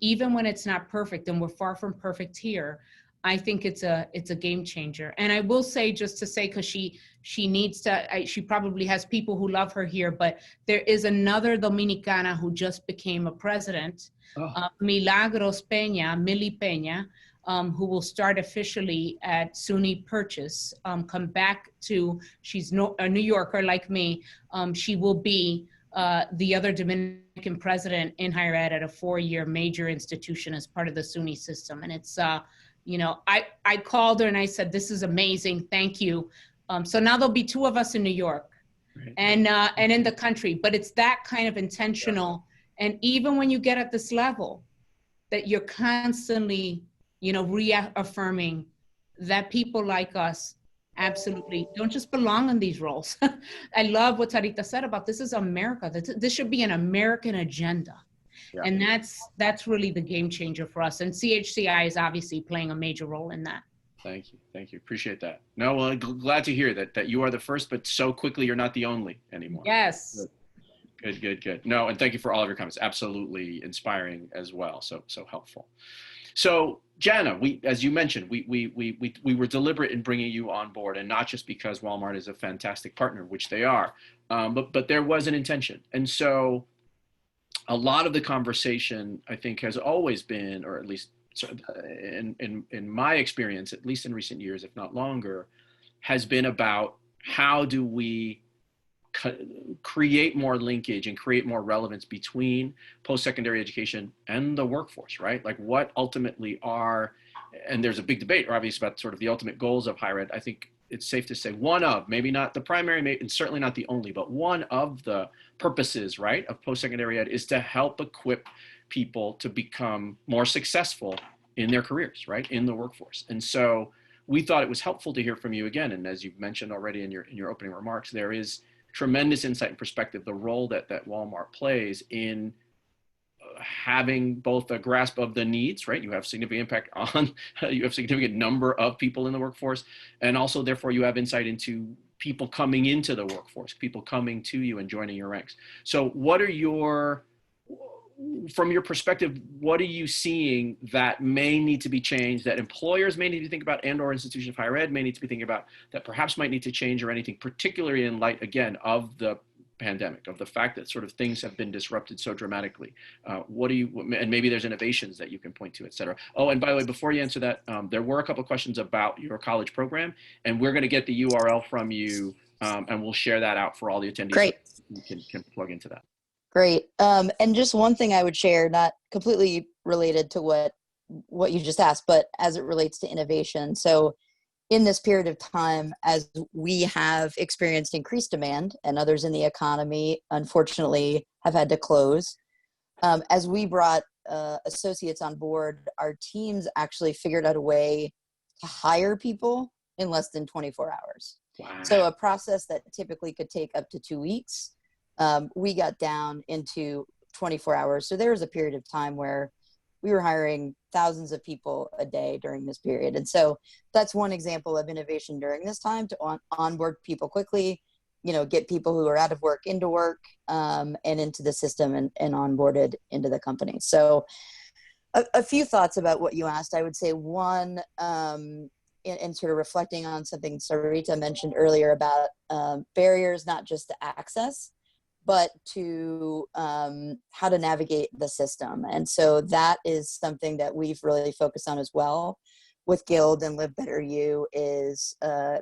Speaker 4: even when it's not perfect, and we're far from perfect here, I think it's a game changer. And I will say, just to say, because she needs to, she probably has people who love her here, but there is another Dominicana who just became a president, Milagros Peña, Millie Peña, who will start officially at SUNY Purchase, come back to, she's a New Yorker like me. She will be the other Dominican president in higher ed at a 4-year major institution as part of the SUNY system. And it's, you know, I called her and I said, this is amazing, thank you. So now there'll be 2 of us in New York, right, and in the country, but it's that kind of intentional. Yeah. And even when you get at this level, that you're constantly, you know, reaffirming that people like us absolutely don't just belong in these roles. I love what Sarita said about this is America. This should be an American agenda. Yeah. And that's really the game changer for us. And CHCI is obviously playing a major role in that.
Speaker 1: Thank you. Thank you. Appreciate that. No, well, glad to hear that you are the first, but so quickly you're not the only anymore.
Speaker 4: Yes.
Speaker 1: Good. No, and thank you for all of your comments. Absolutely inspiring as well. So helpful. So Jana, as you mentioned, we were deliberate in bringing you on board, and not just because Walmart is a fantastic partner, which they are, but there was an intention. And so a lot of the conversation, I think, has always been, or at least in my experience, at least in recent years, if not longer, has been about how do we create more linkage and create more relevance between post-secondary education and the workforce, right? Like what ultimately are, and there's a big debate, obviously, about sort of the ultimate goals of higher ed. I think it's safe to say one of, maybe not the primary, and certainly not the only, but one of the purposes, right, of post-secondary ed is to help equip people to become more successful in their careers, right, in the workforce. And so we thought it was helpful to hear from you again. And as you've mentioned already in your opening remarks, there is tremendous insight and perspective, the role that Walmart plays in having both a grasp of the needs, right? You have significant impact on, you have significant number of people in the workforce, and also therefore you have insight into people coming into the workforce, people coming to you and joining your ranks. So what are from your perspective, what are you seeing that may need to be changed, that employers may need to think about, and or institutions of higher ed may need to be thinking about, that perhaps might need to change, or anything, particularly in light, again, of the pandemic, of the fact that sort of things have been disrupted so dramatically? And maybe there's innovations that you can point to, et cetera. Oh, and by the way, before you answer that, there were a couple of questions about your college program, and we're going to get the URL from you, and we'll share that out for all the attendees.
Speaker 5: Great.
Speaker 1: So you can plug into that.
Speaker 5: Great. And just one thing I would share, not completely related to what you just asked, but as it relates to innovation. So in this period of time, as we have experienced increased demand and others in the economy, unfortunately, have had to close, as we brought associates on board, our teams actually figured out a way to hire people in less than 24 hours. Wow. So a process that typically could take up to 2 weeks, we got down into 24 hours. So there was a period of time where we were hiring thousands of people a day during this period. And so that's one example of innovation during this time, to onboard people quickly, get people who are out of work into work, and into the system and onboarded into the company. So a few thoughts about what you asked. I would say one, and sort of reflecting on something Sarita mentioned earlier about barriers, not just to access, but to how to navigate the system. And so that is something that we've really focused on as well with Guild and Live Better You, is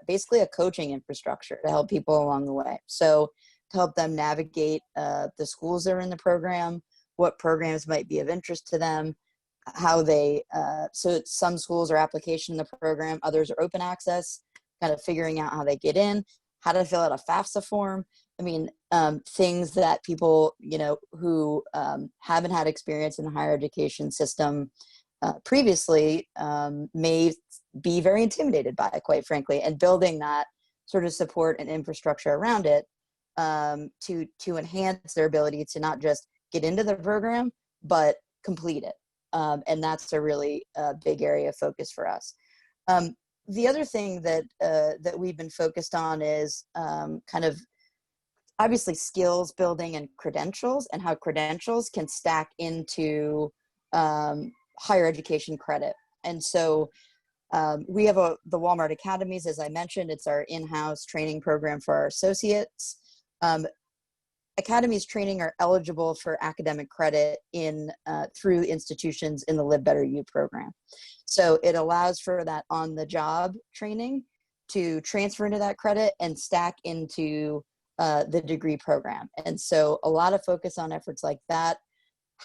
Speaker 5: basically a coaching infrastructure to help people along the way. So to help them navigate the schools that are in the program, what programs might be of interest to them, how they, so some schools are application in the program, others are open access, kind of figuring out how they get in, how to fill out a FAFSA form. I mean, things that people, who haven't had experience in the higher education system previously may be very intimidated by, quite frankly, and building that sort of support and infrastructure around it to enhance their ability to not just get into the program, but complete it. And that's a really big area of focus for us. The other thing that we've been focused on is kind of obviously skills building and credentials, and how credentials can stack into higher education credit. And so we have the Walmart Academies, as I mentioned. It's our in-house training program for our associates. Academies training are eligible for academic credit through institutions in the Live Better You program. So it allows for that on-the-job training to transfer into that credit and stack into the degree program. And so a lot of focus on efforts like that.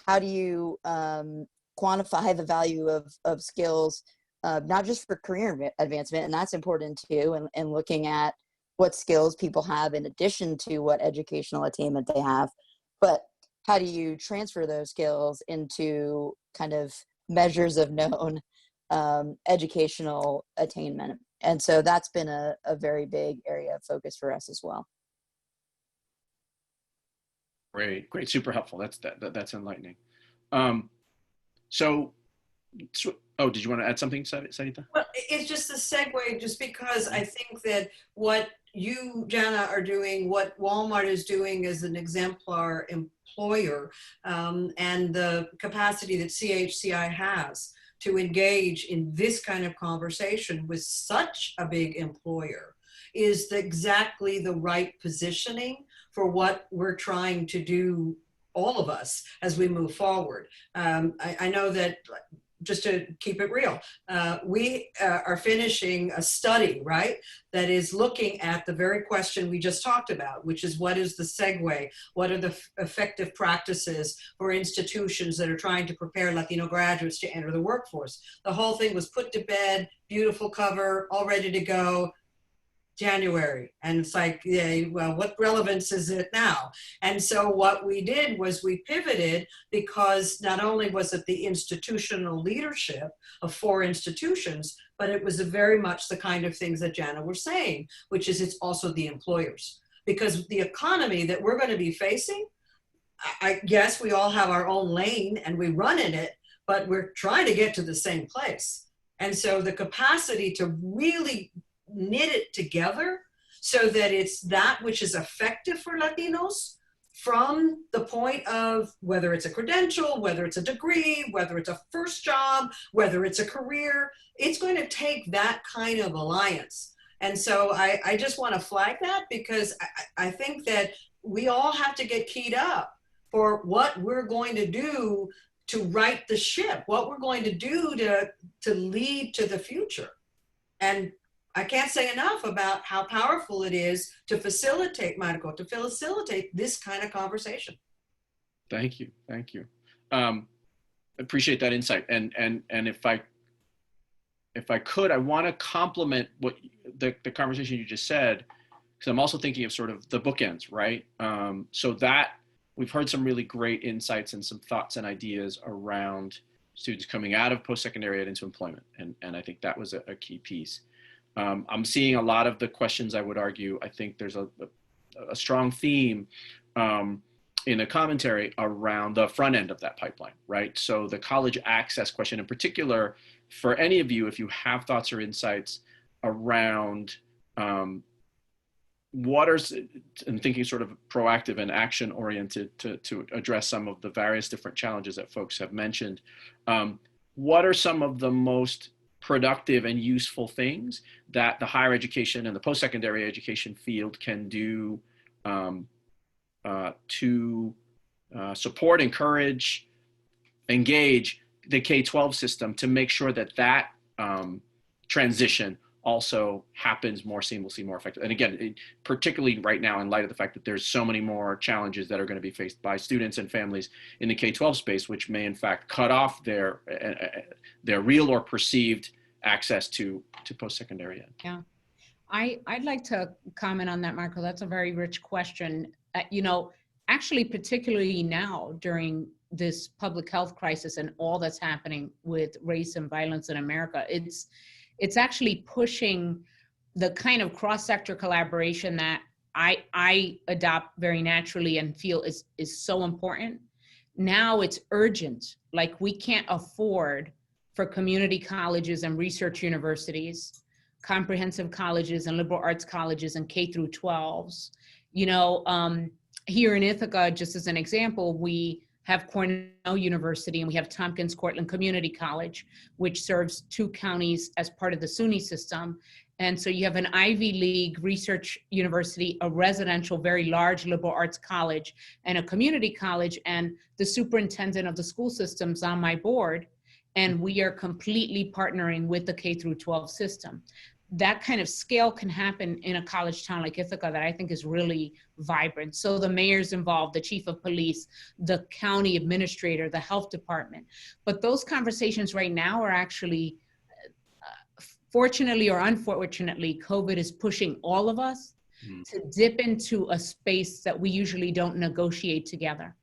Speaker 5: How do you quantify the value of skills, not just for career advancement, and that's important too, and looking at what skills people have in addition to what educational attainment they have, but how do you transfer those skills into kind of measures of known educational attainment? And so that's been a very big area of focus for us as well.
Speaker 1: Great, super helpful. That's enlightening. So, did you want to add something, Sarita?
Speaker 3: Well, it's just a segue, just because I think that what you, Jana, are doing, what Walmart is doing as an exemplar employer, and the capacity that CHCI has to engage in this kind of conversation with such a big employer is exactly the right positioning for what we're trying to do, all of us, as we move forward. I know that, just to keep it real, we are finishing a study, right, that is looking at the very question we just talked about, which is, what is the segue? What are the effective practices for institutions that are trying to prepare Latino graduates to enter the workforce? The whole thing was put to bed, beautiful cover, all ready to go, January. And it's like, yeah, well, what relevance is it now? And so what we did was we pivoted, because not only was it the institutional leadership of 4 institutions, but it was very much the kind of things that Jana was saying, which is it's also the employers. Because the economy that we're going to be facing, I guess we all have our own lane and we run in it, but we're trying to get to the same place. And so the capacity to really knit it together so that it's that which is effective for Latinos, from the point of whether it's a credential, whether it's a degree, whether it's a first job, whether it's a career, it's going to take that kind of alliance. And so I just want to flag that, because I think that we all have to get keyed up for what we're going to do to right the ship, what we're going to do to lead to the future. And I can't say enough about how powerful it is to facilitate, Marco, to facilitate this kind of conversation.
Speaker 1: Thank you. Appreciate that insight. And if I could, I want to complement what the conversation you just said, because I'm also thinking of sort of the bookends, right? So that we've heard some really great insights and some thoughts and ideas around students coming out of post-secondary ed into employment. And I think that was a key piece. I'm seeing a lot of the questions, I would argue. I think there's a strong theme in the commentary around the front end of that pipeline, right? So the college access question in particular, for any of you, if you have thoughts or insights around and thinking sort of proactive and action oriented to address some of the various different challenges that folks have mentioned, what are some of the most productive and useful things that the higher education and the post-secondary education field can do to support, encourage, engage the K-12 system to make sure that transition also happens more seamlessly, more effectively. And again, particularly right now, in light of the fact that there's so many more challenges that are going to be faced by students and families in the K-12 space, which may in fact cut off their real or perceived access to post-secondary ed.
Speaker 4: Yeah, I'd like to comment on that, Marco. That's a very rich question. Actually, particularly now during this public health crisis and all that's happening with race and violence in America, it's actually pushing the kind of cross-sector collaboration that I adopt very naturally and feel is so important. Now it's urgent. Like, we can't afford for community colleges and research universities, comprehensive colleges and liberal arts colleges and K through 12s. Here in Ithaca, just as an example, we have Cornell University and we have Tompkins Cortland Community College, which serves 2 counties as part of the SUNY system. And so you have an Ivy League research university, a residential, very large liberal arts college, and a community college, and the superintendent of the school systems on my board. And we are completely partnering with the K through 12 system. That kind of scale can happen in a college town like Ithaca that I think is really vibrant. So the mayor's involved, the chief of police, the county administrator, the health department. But those conversations right now are actually, fortunately or unfortunately, COVID is pushing all of us to dip into a space that we usually don't negotiate together.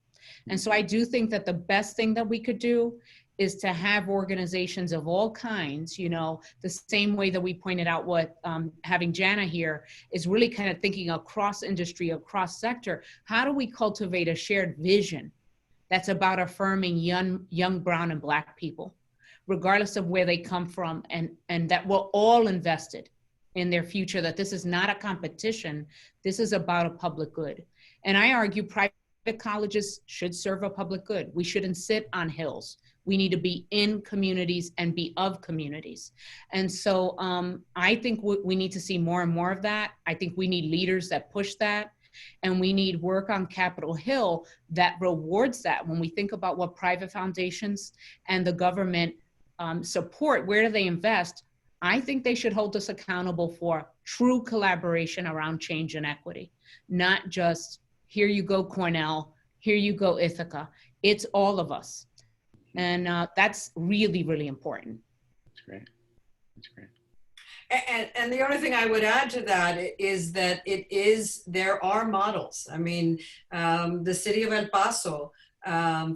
Speaker 4: And so I do think that the best thing that we could do is to have organizations of all kinds, the same way that we pointed out what having Jana here is really kind of thinking across industry, across sector. How do we cultivate a shared vision that's about affirming young brown and Black people, regardless of where they come from, and that we're all invested in their future, that this is not a competition, this is about a public good. And I argue private colleges should serve a public good. We shouldn't sit on hills. We need to be in communities and be of communities. And so I think we need to see more and more of that. I think we need leaders that push that. And we need work on Capitol Hill that rewards that. When we think about what private foundations and the government support, where do they invest? I think they should hold us accountable for true collaboration around change and equity, not just, here you go, Cornell, here you go, Ithaca. It's all of us. And that's really, really important.
Speaker 1: That's great. That's great.
Speaker 3: And the only thing I would add to that is that there are models. I mean, the city of El Paso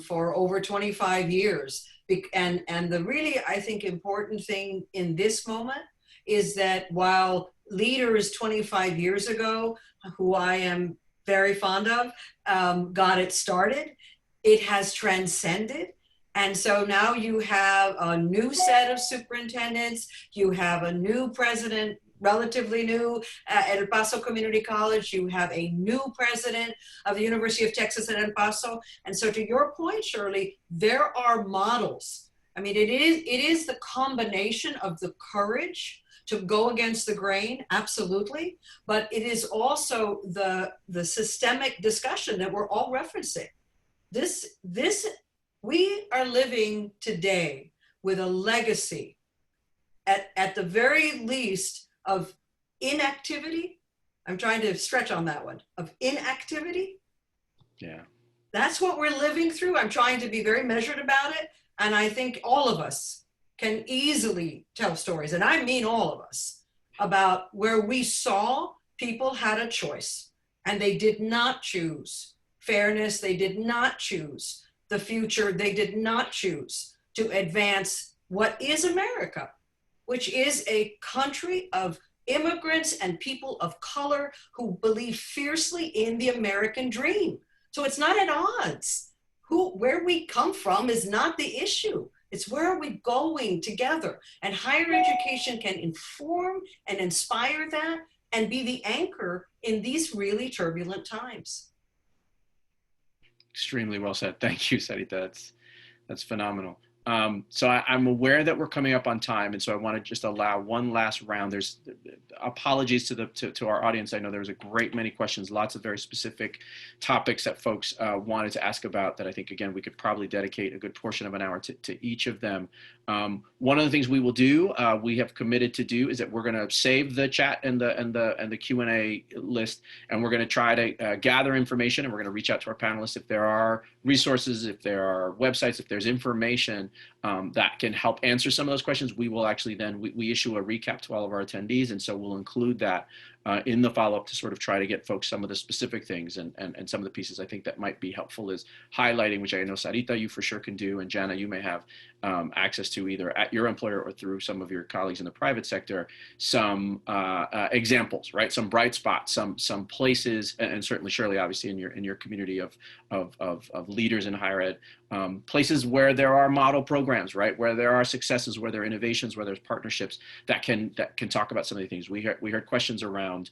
Speaker 3: for over 25 years. And the really, I think, important thing in this moment is that while leaders 25 years ago, who I am very fond of, got it started, it has transcended. And so now you have a new set of superintendents, you have a new president, relatively new at El Paso Community College, you have a new president of the University of Texas at El Paso. And so to your point, Shirley, there are models. I mean, it is the combination of the courage to go against the grain, absolutely, but it is also the systemic discussion that we're all referencing. We are living today with a legacy, at the very least, of inactivity. I'm trying to stretch on that one, of inactivity.
Speaker 1: Yeah.
Speaker 3: That's what we're living through. I'm trying to be very measured about it. And I think all of us can easily tell stories, and I mean all of us, about where we saw people had a choice and they did not choose fairness. They did not choose the future. They did not choose to advance what is America, which is a country of immigrants and people of color who believe fiercely in the American dream. So it's not at odds. Where we come from is not the issue. It's where are we going together? And higher education can inform and inspire that and be the anchor in these really turbulent times.
Speaker 1: Extremely well said. Thank you, Sarita. That's phenomenal. So I'm aware that we're coming up on time, and so I want to just allow one last round. There's apologies to our audience. I know there was a great many questions, lots of very specific topics that folks wanted to ask about that I think, again, we could probably dedicate a good portion of an hour to each of them. One of the things we will do, we have committed to do, is that we're going to save the chat and the Q&A list, and we're going to try to gather information, and we're going to reach out to our panelists if there are resources, if there are websites, if there's information that can help answer some of those questions. We will actually then, we issue a recap to all of our attendees, and so we'll include that in the follow-up to sort of try to get folks some of the specific things and some of the pieces I think that might be helpful is highlighting, which I know Sarita, you for sure can do, and Jana, you may have access to either at your employer or through some of your colleagues in the private sector, some examples, right? Some bright spots, some places, and certainly Shirley, obviously in your community of leaders in higher ed, places where there are model programs, right? Where there are successes, where there are innovations, where there's partnerships that can talk about some of the things. We heard questions around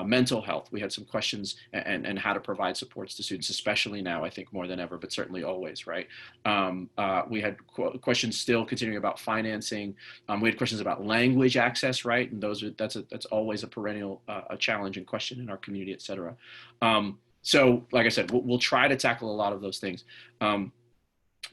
Speaker 1: mental health. We had some questions and how to provide supports to students, especially now, I think more than ever, but certainly always, right? We had questions still continuing about financing. We had questions about language access, right? And that's always a perennial a challenge and question in our community, et cetera. So like I said, we'll try to tackle a lot of those things.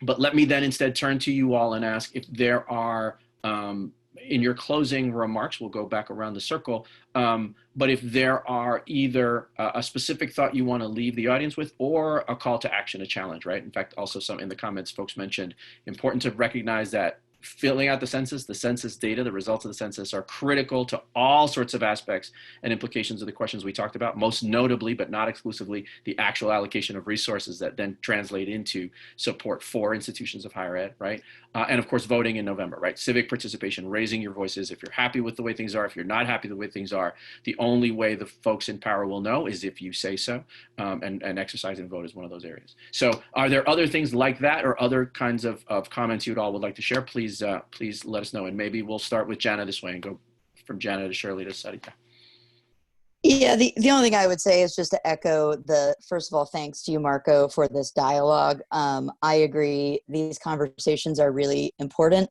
Speaker 1: But let me then instead turn to you all and ask if there are, in your closing remarks, we'll go back around the circle, but if there are either a specific thought you want to leave the audience with or a call to action, a challenge, right? In fact, also some in the comments, folks mentioned important to recognize that filling out the census data, the results of the census are critical to all sorts of aspects and implications of the questions we talked about, most notably, but not exclusively, the actual allocation of resources that then translate into support for institutions of higher ed, right? And of course, voting in November, right? Civic participation, raising your voices. If you're happy with the way things are, if you're not happy with the way things are, the only way the folks in power will know is if you say so, and exercise and vote is one of those areas. So are there other things like that or other kinds of comments you'd all would like to share? Please let us know. And maybe we'll start with Jana this way and go from Jana to Shirley to Sarita.
Speaker 5: Yeah, the only thing I would say is just to echo first of all, thanks to you, Marco, for this dialogue. I agree, these conversations are really important.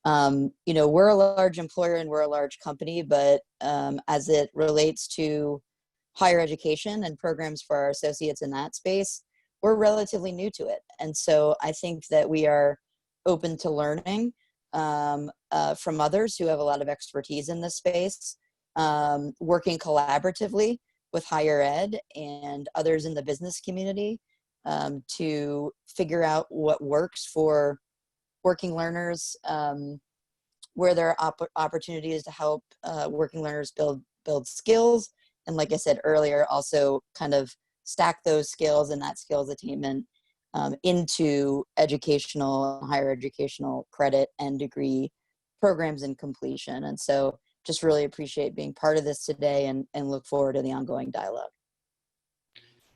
Speaker 5: We're a large employer and we're a large company, but as it relates to higher education and programs for our associates in that space, we're relatively new to it. And so I think that we are open to learning from others who have a lot of expertise in this space, working collaboratively with higher ed and others in the business community to figure out what works for working learners, where there are opportunities to help working learners build skills. And like I said earlier, also kind of stack those skills and that skills attainment into higher educational credit and degree programs and completion. And so just really appreciate being part of this today and look forward to the ongoing dialogue.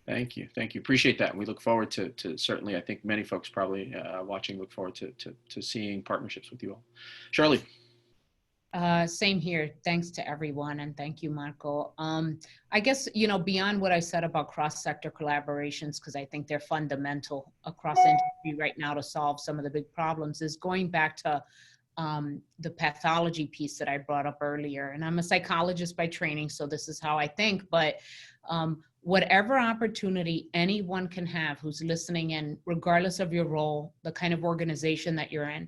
Speaker 1: Thank you. Appreciate that. And we look forward to certainly, I think many folks probably watching look forward to seeing partnerships with you all. Shirley.
Speaker 4: Same here. Thanks to everyone. And thank you, Marco. I guess, beyond what I said about cross-sector collaborations, because I think they're fundamental across industry right now to solve some of the big problems, is going back to the pathology piece that I brought up earlier. And I'm a psychologist by training, so this is how I think, but whatever opportunity anyone can have who's listening in, regardless of your role, the kind of organization that you're in,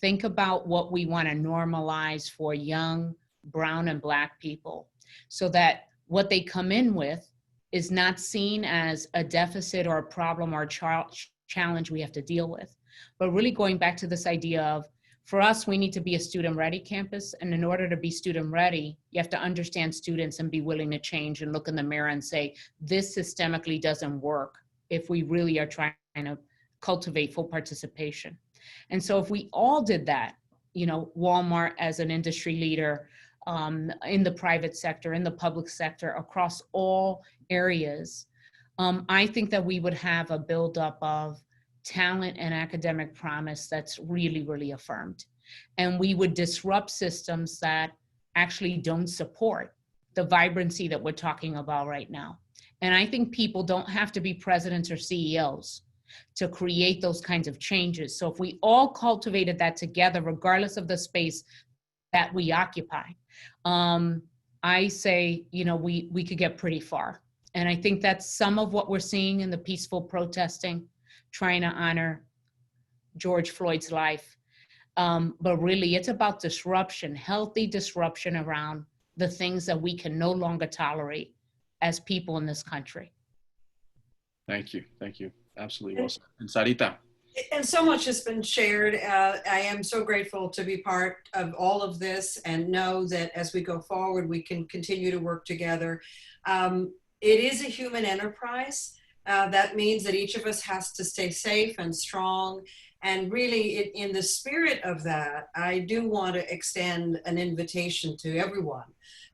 Speaker 4: think about what we want to normalize for young brown and Black people so that what they come in with is not seen as a deficit or a problem or a challenge we have to deal with, but really going back to this idea of, for us, we need to be a student-ready campus. And in order to be student-ready, you have to understand students and be willing to change and look in the mirror and say, this systemically doesn't work if we really are trying to cultivate full participation. And so if we all did that, Walmart as an industry leader, in the private sector, in the public sector, across all areas, I think that we would have a buildup of talent and academic promise that's really, really affirmed. And we would disrupt systems that actually don't support the vibrancy that we're talking about right now. And I think people don't have to be presidents or CEOs to create those kinds of changes. So if we all cultivated that together, regardless of the space that we occupy, I say, we could get pretty far. And I think that's some of what we're seeing in the peaceful protesting, trying to honor George Floyd's life. But really, it's about disruption, healthy disruption around the things that we can no longer tolerate as people in this country.
Speaker 1: Thank you. Absolutely. Well said. And Sarita.
Speaker 3: And so much has been shared. I am so grateful to be part of all of this and know that as we go forward, we can continue to work together. It is a human enterprise. That means that each of us has to stay safe and strong. And really, in the spirit of that, I do want to extend an invitation to everyone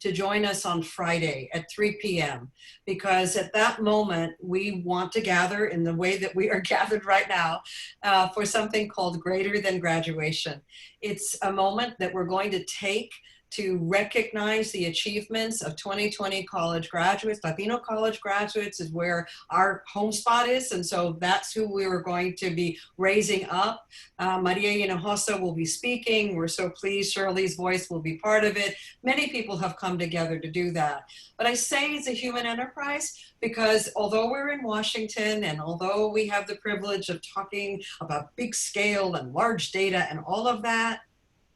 Speaker 3: to join us on Friday at 3 p.m. Because at that moment, we want to gather in the way that we are gathered right now for something called Greater Than Graduation. It's a moment that we're going to take to recognize the achievements of 2020 college graduates. Latino college graduates is where our home spot is, and so that's who we were going to be raising up. Maria Hinojosa will be speaking. We're so pleased Shirley's voice will be part of it. Many people have come together to do that. But I say it's a human enterprise because although we're in Washington and although we have the privilege of talking about big scale and large data and all of that,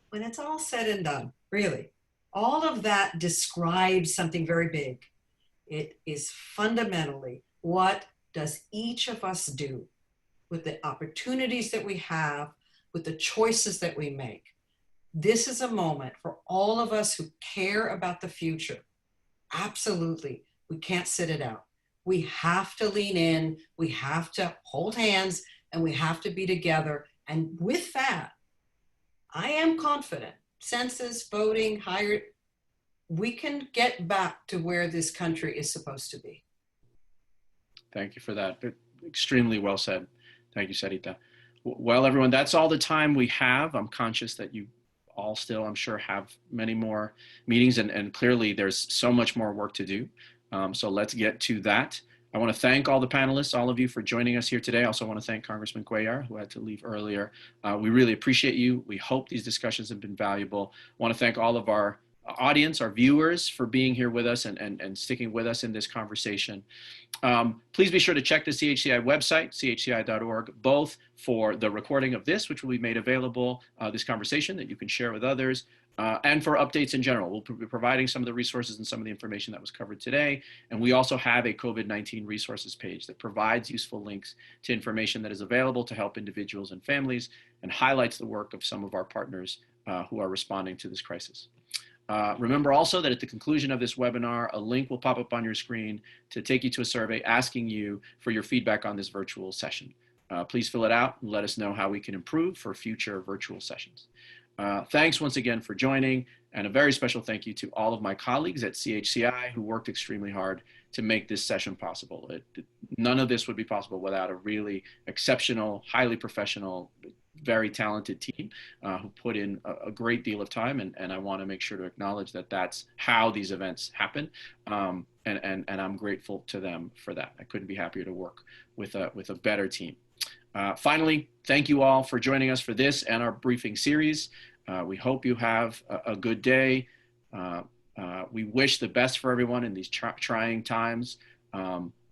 Speaker 3: when it's all said and done, really, all of that describes something very big. It is fundamentally, what does each of us do with the opportunities that we have, with the choices that we make? This is a moment for all of us who care about the future. Absolutely, we can't sit it out. We have to lean in, we have to hold hands, and we have to be together. And with that, I am confident, census, voting, higher, we can get back to where this country is supposed to be.
Speaker 1: Thank you for that. Extremely well said. Thank you, Sarita. Well, everyone, that's all the time we have. I'm conscious that you all still, I'm sure, have many more meetings, and clearly there's so much more work to do. So let's get to that. I want to thank all the panelists, all of you, for joining us here today. I also want to thank Congressman Cuellar, who had to leave earlier. We really appreciate you. We hope these discussions have been valuable. I want to thank all of our audience, our viewers, for being here with us and sticking with us in this conversation. Please be sure to check the CHCI website, chci.org, both for the recording of this, which will be made available, this conversation that you can share with others, and for updates in general. We'll be providing some of the resources and some of the information that was covered today. And we also have a COVID-19 resources page that provides useful links to information that is available to help individuals and families and highlights the work of some of our partners who are responding to this crisis. Remember also that at the conclusion of this webinar, a link will pop up on your screen to take you to a survey asking you for your feedback on this virtual session. Please fill it out and let us know how we can improve for future virtual sessions. Thanks once again for joining, and a very special thank you to all of my colleagues at CHCI who worked extremely hard to make this session possible. None of this would be possible without a really exceptional, highly professional, very talented team who put in a great deal of time, and I want to make sure to acknowledge that that's how these events happen, and I'm grateful to them for that. I couldn't be happier to work with a better team. Finally, thank you all for joining us for this and our briefing series. We hope you have a good day. We wish the best for everyone in these trying times.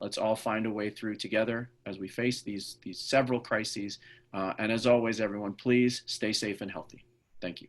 Speaker 1: Let's all find a way through together as we face these several crises. And as always, everyone, please stay safe and healthy. Thank you.